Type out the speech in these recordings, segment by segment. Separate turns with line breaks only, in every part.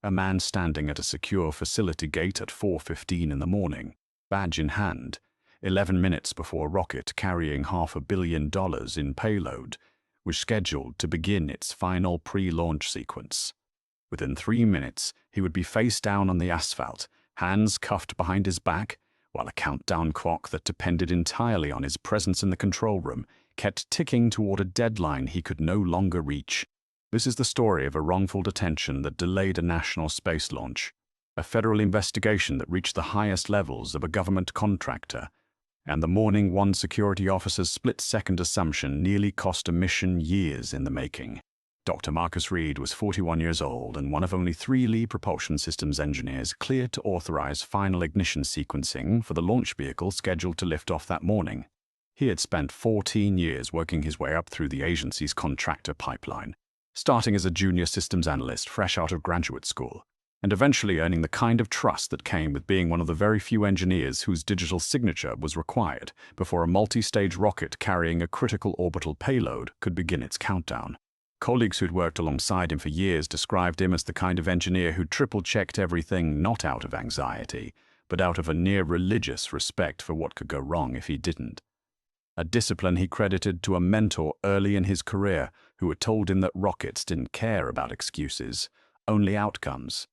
A man standing at a secure facility gate at 4:15 in the morning, badge in hand, 11 minutes before a rocket carrying $500 million in payload was scheduled to begin its final pre-launch sequence. Within 3 minutes, he would be face down on the asphalt, hands cuffed behind his back, while a countdown clock that depended entirely on his presence in the control room kept ticking toward a deadline he could no longer reach. This is the story of a wrongful detention that delayed a national space launch, a federal investigation that reached the highest levels of a government contractor, and the morning one security officer's split-second assumption nearly cost a mission years in the making. Dr. Marcus Reid was 41 years old and one of only 3 Lee Propulsion Systems engineers cleared to authorize final ignition sequencing for the launch vehicle scheduled to lift off that morning. He had spent 14 years working his way up through the agency's contractor pipeline, starting as a junior systems analyst fresh out of graduate school, and eventually earning the kind of trust that came with being one of the very few engineers whose digital signature was required before a multi-stage rocket carrying a critical orbital payload could begin its countdown. Colleagues who'd worked alongside him for years described him as the kind of engineer who triple-checked everything not out of anxiety, but out of a near-religious respect for what could go wrong if he didn't. A discipline he credited to a mentor early in his career who had told him that rockets didn't care about excuses, only outcomes.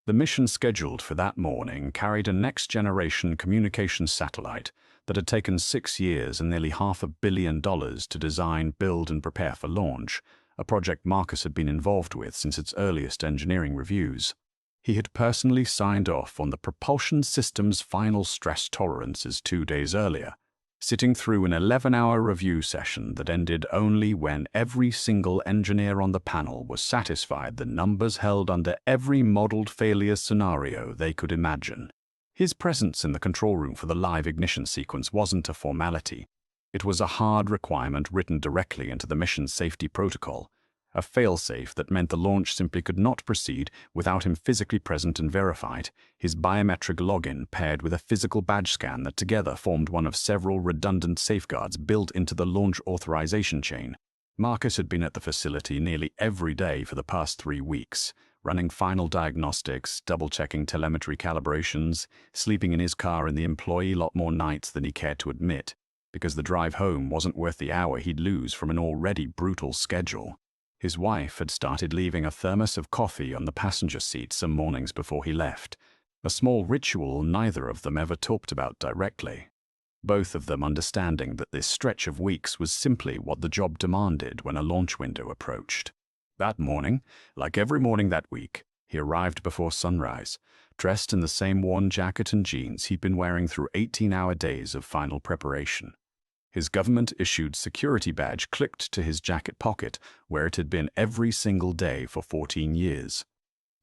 The mission scheduled for that morning carried a next-generation communications satellite that had taken 6 years and nearly $500 million to design, build, and prepare for launch, a project Marcus had been involved with since its earliest engineering reviews. He had personally signed off on the propulsion system's final stress tolerances 2 days earlier, sitting through an 11-hour review session that ended only when every single engineer on the panel was satisfied the numbers held under every modeled failure scenario they could imagine. His presence in the control room for the live ignition sequence wasn't a formality. It was a hard requirement written directly into the mission safety protocol, a failsafe that meant the launch simply could not proceed without him physically present and verified, his biometric login paired with a physical badge scan that together formed one of several redundant safeguards built into the launch authorization chain. Marcus had been at the facility nearly every day for the past 3 weeks, running final diagnostics, double-checking telemetry calibrations, sleeping in his car in the employee lot more nights than he cared to admit, because the drive home wasn't worth the hour he'd lose from an already brutal schedule. His wife had started leaving a thermos of coffee on the passenger seat some mornings before he left, a small ritual neither of them ever talked about directly, both of them understanding that this stretch of weeks was simply what the job demanded when a launch window approached. That morning, like every morning that week, he arrived before sunrise, dressed in the same worn jacket and jeans he'd been wearing through 18-hour days of final preparation. His government-issued security badge clicked to his jacket pocket, where it had been every single day for 14 years.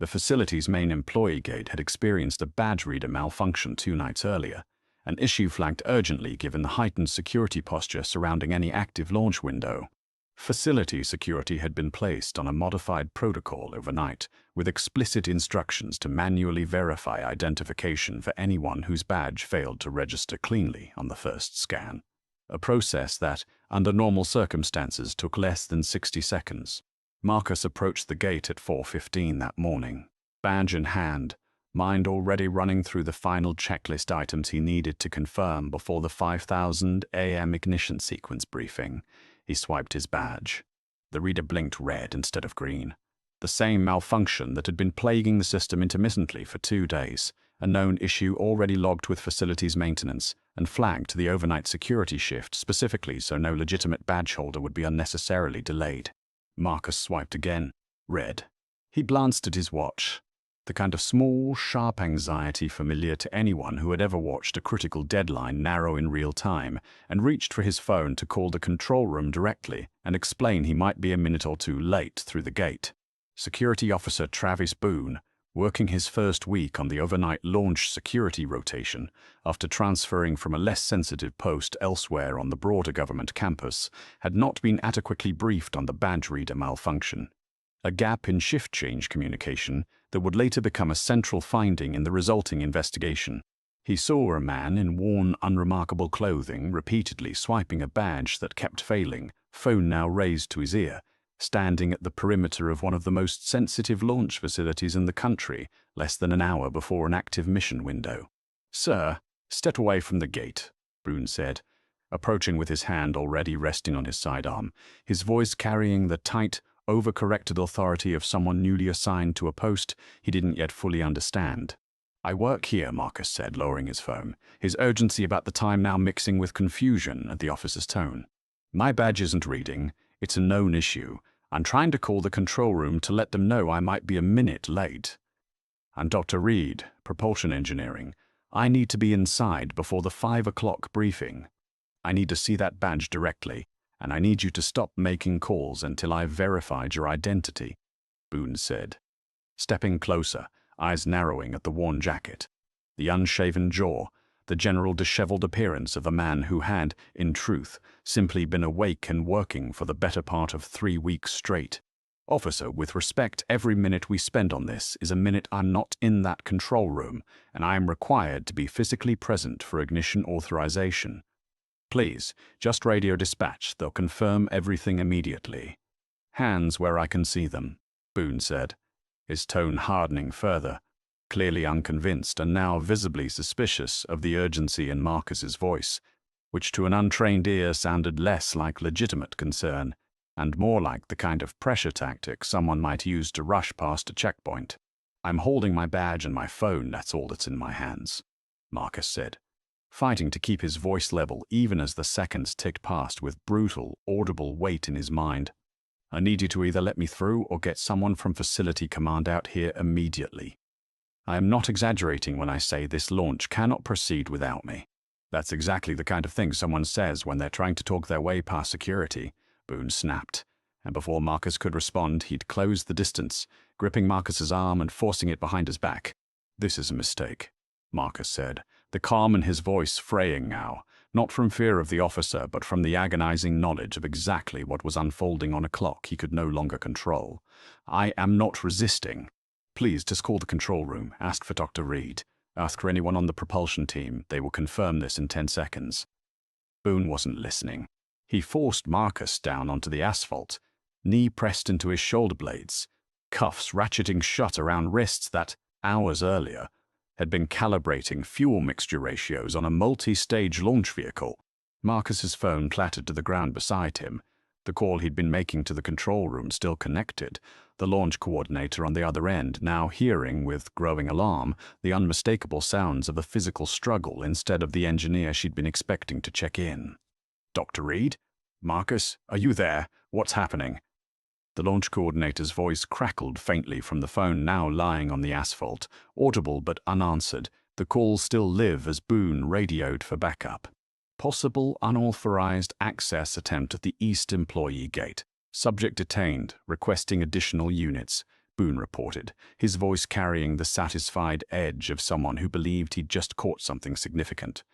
The facility's main employee gate had experienced a badge reader malfunction 2 nights earlier, an issue flagged urgently given the heightened security posture surrounding any active launch window. Facility security had been placed on a modified protocol overnight, with explicit instructions to manually verify identification for anyone whose badge failed to register cleanly on the first scan. A process that, under normal circumstances, took less than 60 seconds. Marcus approached the gate at 4:15 that morning, badge in hand, mind already running through the final checklist items he needed to confirm before the 5,000 AM ignition sequence briefing. He swiped his badge. The reader blinked red instead of green. The same malfunction that had been plaguing the system intermittently for 2 days, a known issue already logged with facilities maintenance and flagged to the overnight security shift specifically so no legitimate badge holder would be unnecessarily delayed. Marcus swiped again. Red. He glanced at his watch. The kind of small, sharp anxiety familiar to anyone who had ever watched a critical deadline narrow in real time, and reached for his phone to call the control room directly and explain he might be a minute or 2 late through the gate. Security Officer Travis Boone, working his first week on the overnight launch security rotation after transferring from a less sensitive post elsewhere on the broader government campus, had not been adequately briefed on the badge reader malfunction, a gap in shift change communication that would later become a central finding in the resulting investigation. He saw a man in worn, unremarkable clothing repeatedly swiping a badge that kept failing, phone now raised to his ear, standing at the perimeter of one of the most sensitive launch facilities in the country, less than an hour before an active mission window. "Sir, step away from the gate," Boone said, approaching with his hand already resting on his sidearm, his voice carrying the tight, overcorrected authority of someone newly assigned to a post he didn't yet fully understand. "I work here," Marcus said, lowering his phone, his urgency about the time now mixing with confusion at the officer's tone. "My badge isn't reading. It's a known issue. I'm trying to call the control room to let them know I might be a minute late. I'm Dr. Reid, propulsion engineering. I need to be inside before the 5 o'clock briefing. I need to see that badge directly, and I need you to stop making calls until I've verified your identity," Boone said, stepping closer, eyes narrowing at the worn jacket, the unshaven jaw, the general disheveled appearance of a man who had, in truth, simply been awake and working for the better part of 3 weeks straight. "Officer, with respect, every minute we spend on this is a minute I'm not in that control room, and I am required to be physically present for ignition authorization. Please, just radio dispatch. They'll confirm everything immediately." "Hands where I can see them," Boone said, his tone hardening further, clearly unconvinced and now visibly suspicious of the urgency in Marcus's voice, which to an untrained ear sounded less like legitimate concern and more like the kind of pressure tactic someone might use to rush past a checkpoint. "I'm holding my badge and my phone, that's all that's in my hands," Marcus said, fighting to keep his voice level even as the seconds ticked past with brutal, audible weight in his mind. "I need you to either let me through or get someone from Facility Command out here immediately. I am not exaggerating when I say this launch cannot proceed without me." "That's exactly the kind of thing someone says when they're trying to talk their way past security," Boone snapped, and before Marcus could respond, he'd closed the distance, gripping Marcus's arm and forcing it behind his back. "This is a mistake," Marcus said, the calm in his voice fraying now, not from fear of the officer but from the agonizing knowledge of exactly what was unfolding on a clock he could no longer control. "I am not resisting. Please just call the control room, ask for Dr. Reid, ask for anyone on the propulsion team. They will confirm this in 10 seconds. Boone wasn't listening. He forced Marcus down onto the asphalt, knee pressed into his shoulder blades, cuffs ratcheting shut around wrists that, hours earlier, had been calibrating fuel mixture ratios on a multi-stage launch vehicle. Marcus's phone clattered to the ground beside him, the call he'd been making to the control room still connected, the launch coordinator on the other end now hearing, with growing alarm, the unmistakable sounds of a physical struggle instead of the engineer she'd been expecting to check in. "Dr. Reid? Marcus, are you there? What's happening?" The launch coordinator's voice crackled faintly from the phone now lying on the asphalt, audible but unanswered, the call still live as Boone radioed for backup. "Possible unauthorized access attempt at the East Employee Gate. Subject detained, requesting additional units," Boone reported, his voice carrying the satisfied edge of someone who believed he'd just caught something significant.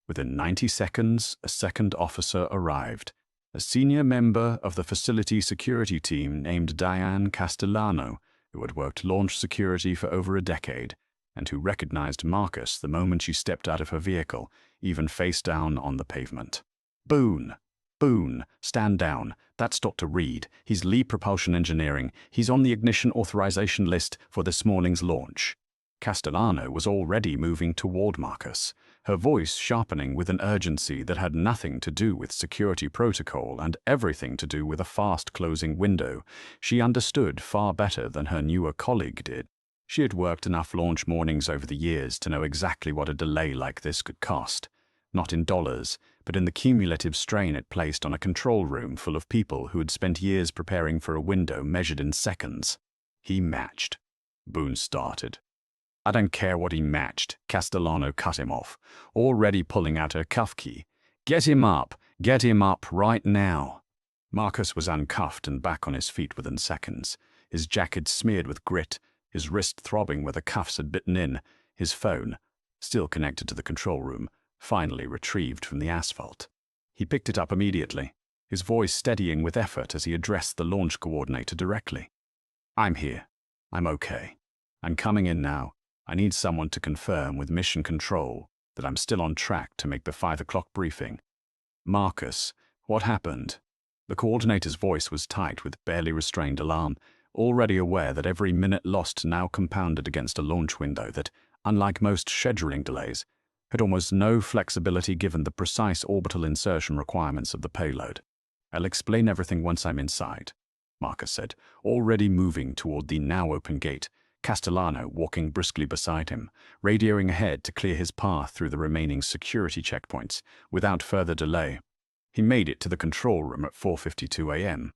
Within 90 seconds, a second officer arrived, a senior member of the facility security team named Diane Castellano, who had worked launch security for over a decade, and who recognized Marcus the moment she stepped out of her vehicle, even face down on the pavement. "Boone! Boone, stand down. That's Dr. Reid. He's lead propulsion engineering. He's on the ignition authorization list for this morning's launch." Castellano was already moving toward Marcus, her voice sharpening with an urgency that had nothing to do with security protocol and everything to do with a fast-closing window she understood far better than her newer colleague did. She had worked enough launch mornings over the years to know exactly what a delay like this could cost, not in dollars, but in the cumulative strain it placed on a control room full of people who had spent years preparing for a window measured in seconds. "He matched," Boone started. "I don't care what he matched," Castellano cut him off, already pulling out her cuff key. Get him up right now." Marcus was uncuffed and back on his feet within seconds, his jacket smeared with grit, his wrist throbbing where the cuffs had bitten in, his phone, still connected to the control room, finally retrieved from the asphalt. He picked it up immediately, his voice steadying with effort as he addressed the launch coordinator directly. "I'm here. I'm okay. I'm coming in now. I need someone to confirm with mission control that I'm still on track to make the 5 o'clock briefing." "Marcus, what happened?" The coordinator's voice was tight with barely restrained alarm, already aware that every minute lost now compounded against a launch window that, unlike most scheduling delays, had almost no flexibility given the precise orbital insertion requirements of the payload. "I'll explain everything once I'm inside," Marcus said, already moving toward the now open gate, Castellano walking briskly beside him, radioing ahead to clear his path through the remaining security checkpoints. Without further delay, he made it to the control room at 4:52 a.m.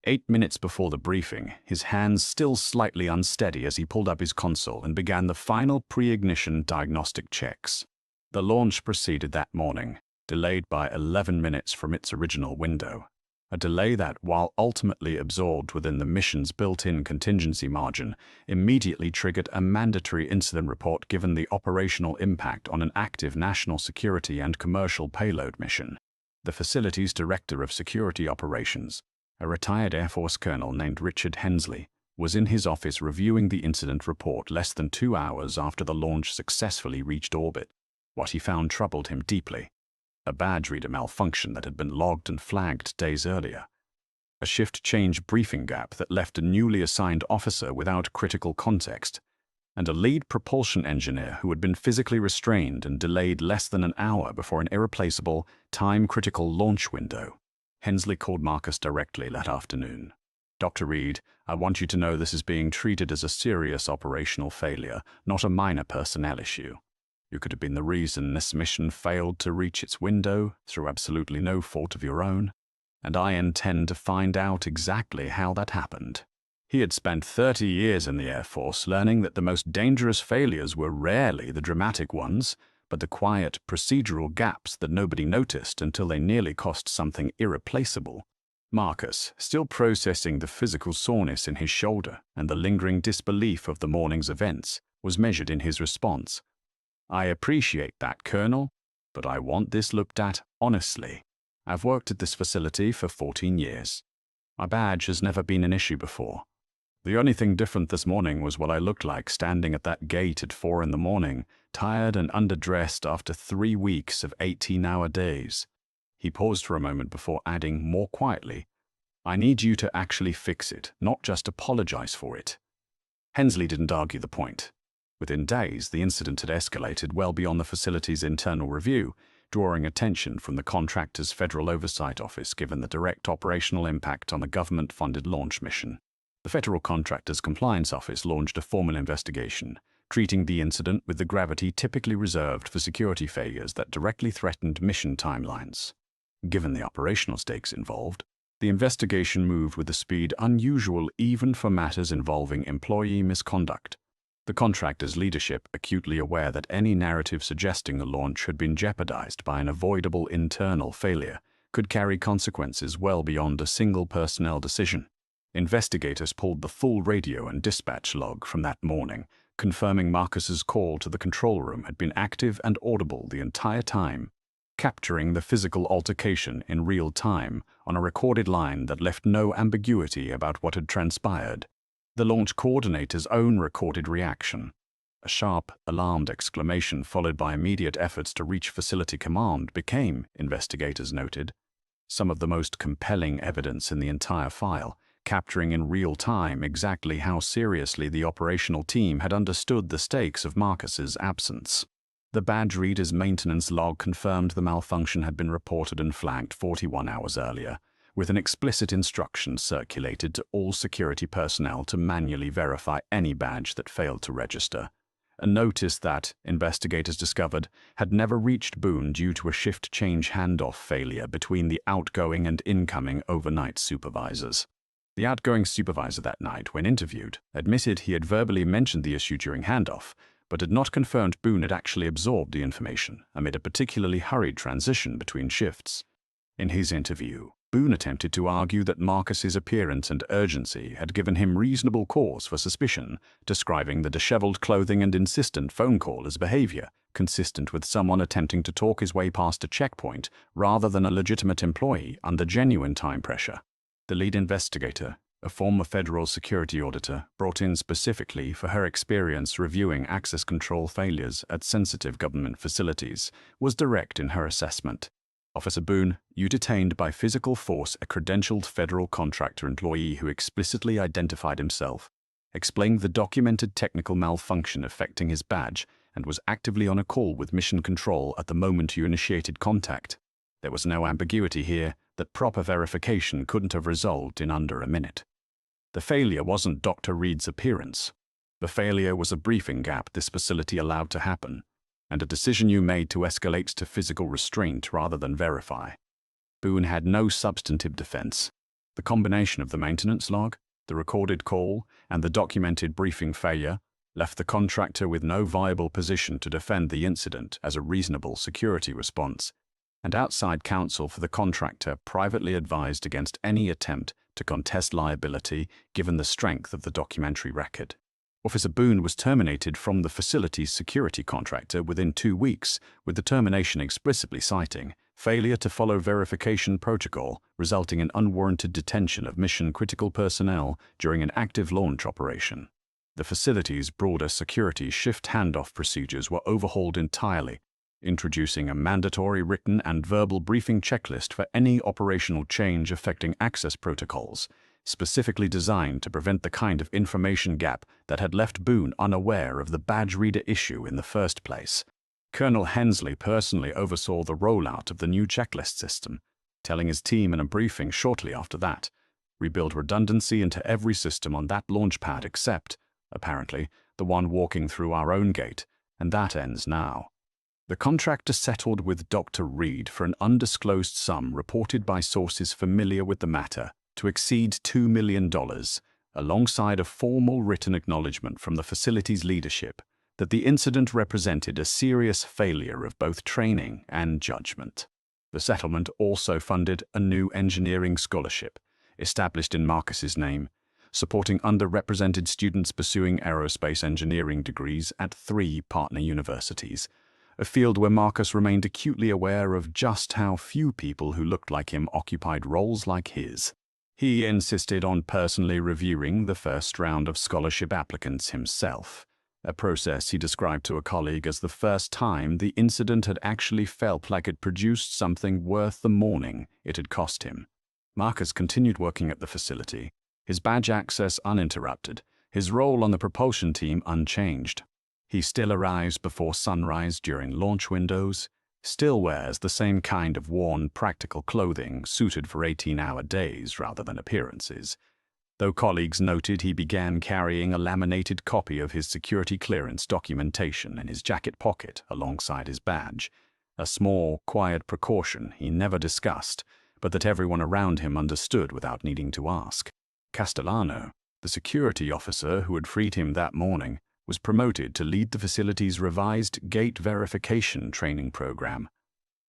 8 minutes before the briefing, his hands still slightly unsteady as he pulled up his console and began the final pre-ignition diagnostic checks. The launch proceeded that morning, delayed by 11 minutes from its original window. A delay that, while ultimately absorbed within the mission's built-in contingency margin, immediately triggered a mandatory incident report given the operational impact on an active national security and commercial payload mission. The facility's director of security operations, a retired Air Force colonel named Richard Hensley, was in his office reviewing the incident report less than 2 hours after the launch successfully reached orbit. What he found troubled him deeply: a badge reader malfunction that had been logged and flagged days earlier, a shift change briefing gap that left a newly assigned officer without critical context, and a lead propulsion engineer who had been physically restrained and delayed less than an hour before an irreplaceable, time-critical launch window. Hensley called Marcus directly that afternoon. "Dr. Reid, I want you to know this is being treated as a serious operational failure, not a minor personnel issue. You could have been the reason this mission failed to reach its window through absolutely no fault of your own, and I intend to find out exactly how that happened." He had spent 30 years in the Air Force learning that the most dangerous failures were rarely the dramatic ones, but the quiet, procedural gaps that nobody noticed until they nearly cost something irreplaceable. Marcus, still processing the physical soreness in his shoulder and the lingering disbelief of the morning's events, was measured in his response. "I appreciate that, Colonel, but I want this looked at honestly. I've worked at this facility for 14 years. My badge has never been an issue before. The only thing different this morning was what I looked like standing at that gate at 4 in the morning, tired and underdressed after 3 weeks of 18-hour days." He paused for a moment before adding more quietly, "I need you to actually fix it, not just apologize for it." Hensley didn't argue the point. Within days, the incident had escalated well beyond the facility's internal review, drawing attention from the contractor's Federal Oversight Office given the direct operational impact on the government-funded launch mission. The Federal Contractors Compliance Office launched a formal investigation, treating the incident with the gravity typically reserved for security failures that directly threatened mission timelines. Given the operational stakes involved, the investigation moved with a speed unusual even for matters involving employee misconduct. The contractor's leadership, acutely aware that any narrative suggesting the launch had been jeopardized by an avoidable internal failure, could carry consequences well beyond a single personnel decision. Investigators pulled the full radio and dispatch log from that morning, confirming Marcus's call to the control room had been active and audible the entire time, capturing the physical altercation in real time on a recorded line that left no ambiguity about what had transpired. The launch coordinator's own recorded reaction, a sharp, alarmed exclamation followed by immediate efforts to reach facility command, became, investigators noted, some of the most compelling evidence in the entire file, capturing in real time exactly how seriously the operational team had understood the stakes of Marcus's absence. The badge reader's maintenance log confirmed the malfunction had been reported and flagged 41 hours earlier, with an explicit instruction circulated to all security personnel to manually verify any badge that failed to register. A notice that, investigators discovered, had never reached Boone due to a shift change handoff failure between the outgoing and incoming overnight supervisors. The outgoing supervisor that night, when interviewed, admitted he had verbally mentioned the issue during handoff, but had not confirmed Boone had actually absorbed the information amid a particularly hurried transition between shifts. In his interview, Boone attempted to argue that Marcus's appearance and urgency had given him reasonable cause for suspicion, describing the disheveled clothing and insistent phone call as behavior consistent with someone attempting to talk his way past a checkpoint rather than a legitimate employee under genuine time pressure. The lead investigator, a former federal security auditor brought in specifically for her experience reviewing access control failures at sensitive government facilities, was direct in her assessment. Officer Boone, you detained by physical force a credentialed federal contractor employee who explicitly identified himself, explained the documented technical malfunction affecting his badge, and was actively on a call with Mission Control at the moment you initiated contact. There was no ambiguity here that proper verification couldn't have resolved in under a minute. The failure wasn't Dr. Reid's appearance. The failure was a briefing gap this facility allowed to happen, and a decision you made to escalate to physical restraint rather than verify. Boone had no substantive defense. The combination of the maintenance log, the recorded call, and the documented briefing failure left the contractor with no viable position to defend the incident as a reasonable security response, and outside counsel for the contractor privately advised against any attempt to contest liability given the strength of the documentary record. Officer Boone was terminated from the facility's security contractor within 2 weeks, with the termination explicitly citing failure to follow verification protocol, resulting in unwarranted detention of mission-critical personnel during an active launch operation. The facility's broader security shift handoff procedures were overhauled entirely, introducing a mandatory written and verbal briefing checklist for any operational change affecting access protocols, specifically designed to prevent the kind of information gap that had left Boone unaware of the badge reader issue in the first place. Colonel Hensley personally oversaw the rollout of the new checklist system, telling his team in a briefing shortly after that, rebuild redundancy into every system on that launch pad except, apparently, the one walking through our own gate, and that ends now. The contractor settled with Dr. Reid for an undisclosed sum reported by sources familiar with the matter to exceed $2 million, alongside a formal written acknowledgement from the facility's leadership that the incident represented a serious failure of both training and judgment. The settlement also funded a new engineering scholarship, established in Marcus's name, supporting underrepresented students pursuing aerospace engineering degrees at 3 partner universities, a field where Marcus remained acutely aware of just how few people who looked like him occupied roles like his. He insisted on personally reviewing the first round of scholarship applicants himself, a process he described to a colleague as the first time the incident had actually felt like it produced something worth the mourning it had cost him. Marcus continued working at the facility, his badge access uninterrupted, his role on the propulsion team unchanged. He still arrives before sunrise during launch windows, still wears the same kind of worn, practical clothing suited for 18-hour days rather than appearances, though colleagues noted he began carrying a laminated copy of his security clearance documentation in his jacket pocket alongside his badge, a small, quiet precaution he never discussed, but that everyone around him understood without needing to ask. Castellano, the security officer who had freed him that morning, was promoted to lead the facility's revised gate verification training program,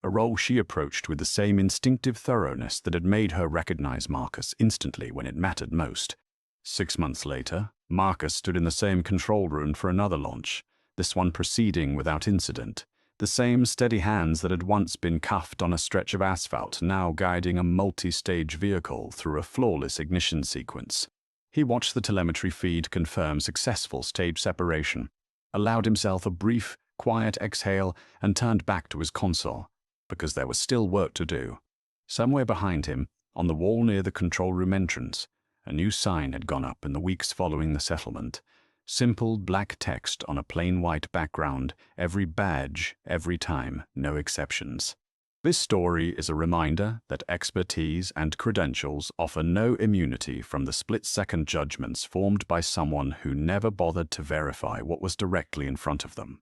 a role she approached with the same instinctive thoroughness that had made her recognize Marcus instantly when it mattered most. 6 months later, Marcus stood in the same control room for another launch, this one proceeding without incident, the same steady hands that had once been cuffed on a stretch of asphalt now guiding a multi-stage vehicle through a flawless ignition sequence. He watched the telemetry feed confirm successful stage separation, allowed himself a brief, quiet exhale, and turned back to his console, because there was still work to do. Somewhere behind him, on the wall near the control room entrance, a new sign had gone up in the weeks following the settlement. Simple black text on a plain white background, every badge, every time, no exceptions. This story is a reminder that expertise and credentials offer no immunity from the split-second judgments formed by someone who never bothered to verify what was directly in front of them,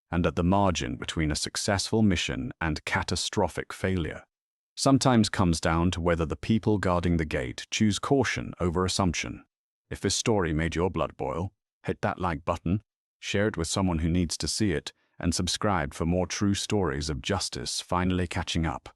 and at the margin between a successful mission and catastrophic failure sometimes comes down to whether the people guarding the gate choose caution over assumption. If this story made your blood boil, hit that like button, share it with someone who needs to see it, and subscribe for more true stories of justice finally catching up.